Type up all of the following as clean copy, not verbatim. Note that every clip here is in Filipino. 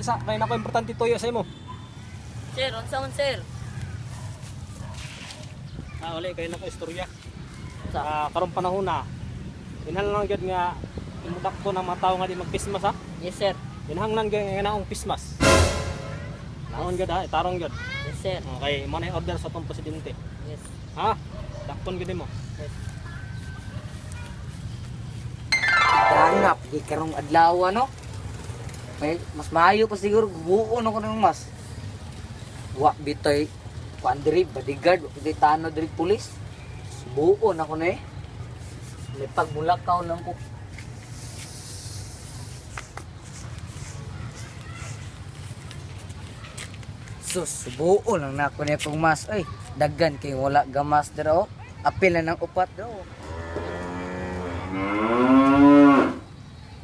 isa kay nako importante tuyo sa imo. Sir, unsa man sir? Uli kay nako istorya. Sa Karong panahon na. Inhal lang gyud nga imudak ko ng mga tao nga di magpismas ha. yes sir. Inhanglan gyud nga naong pismas. Naon gyud ha, tarong gyud. Yes sir. Okay, mo na order sa tong presidente. Yes. Ha? Dakpon gyud mo. Yes. Danap, di karong adlaw no. May mas maayo pa siguro buo no kuno mas. Wa bitoy kuan diri bodyguard, di tano diri pulis. Buo na kuno eh. May pagmulakaw lang ko. Sus, buo lang na kuno kong mas. Ay, daggan kay wala gamas dira oh. Apil na ng upat daw.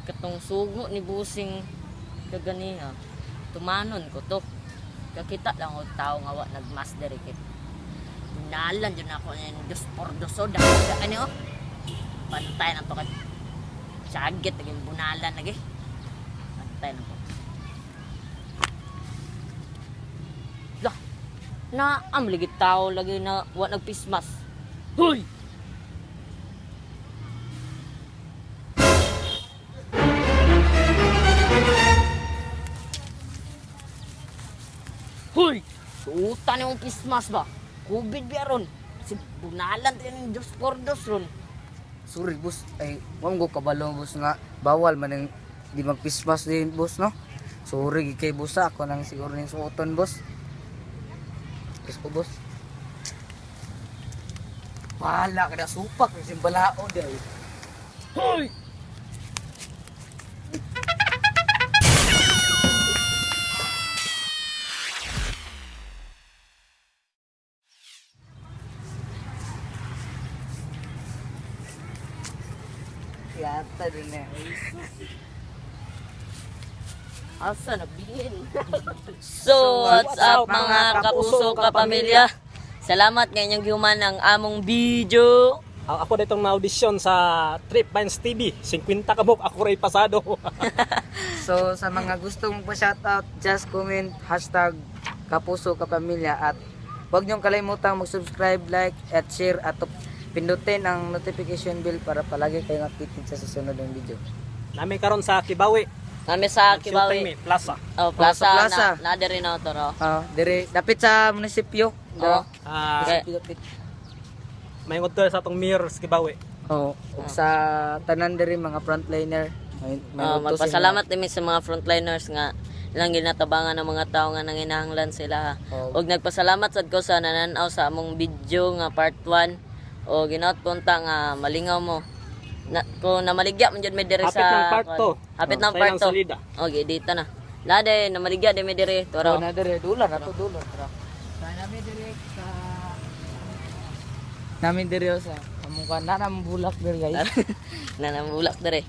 Katong sugo ni busing kaganiha. Tumanon ko to. Kakita lang og tao nga wa nagmaster kit. Nalan jud ako ng dos por doso ano oh. Pantay na to kat. Sagit naging bunalan lagi. Pantay na to. Lah. Na am lagi tao lagi na wa nagpismas. Hoy. Hoy! Suutan yung Christmas ba? Covid biaron. Si bunalan tayo ng Diyos por Diyos ron. Sorry boss, ay wag ko kabalo boss nga bawal man ang di magpismas din boss no. Sorry kay boss ako nang siguro ning suoton boss. Kiss ko boss. Wala ka na supak ng simbalao day. Hoy! Yata din eh. Asa na bilhin? So, what's up mga kapuso kapamilya? Salamat nga inyong gihuman ang among video. Ako ditong na-audition sa Trip Vines TV. 50 kabuk ako ray pasado. So sa mga gustong pa-shoutout, just comment #kapuso kapamilya at huwag niyong kalimutang mag-subscribe, like at share at pindutin ang notification bell para palagi kayong updated sa susunod ng video. Nami karon sa Kibawi. Kami sa Kibawi. Plaza. Oh, plaza, Plaza. na diri na to ro. Dire dapit sa munisipyo. Oh. Okay. Dapit. May ngudto sa atong mayor sa Kibawi. Oh, ug sa tanan diri mga frontliner. Magpasalamat din sa mga frontliners nga lang ginatabangan ng mga tao nga nanginahanglan sila. Oh. Ug nagpasalamat sad ko sa nananaw sa among video nga part 1 o ginaot punta nga malingaw mo. Kung namaligya man jud mi diri Hapit sa ng part 2. Hapit ng part 2. Salida. Okay, dito na. Lade namaligya di mi diri Oh, toro. na dire dulan ato dulan. Nami dire sa namin dire sa among na bulak dire guys. Nanamulak diri.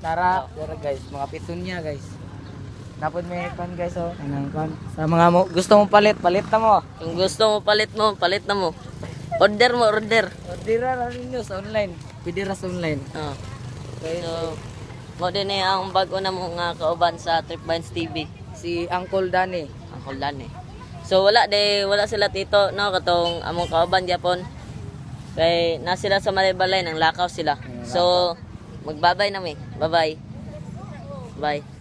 Tara, tara guys, mga pitunya guys. Napod may pan guys oh. Anang pan. Sa mga gusto mo palit na mo. Kung gusto mo, palit na mo. Order mo, order. Ordera na ninyo sa online. Pwede ra sa online. Oh. Okay, So, mo din ang bago na mo nga kauban sa Trip Vines TV. si Uncle Danny. Ang kuldan eh. So wala sila tito no katong among kauban gyapon. Kay na sila sa Malay-balay nang lakaw sila. So magbabay na mi. Bye-bye. Bye.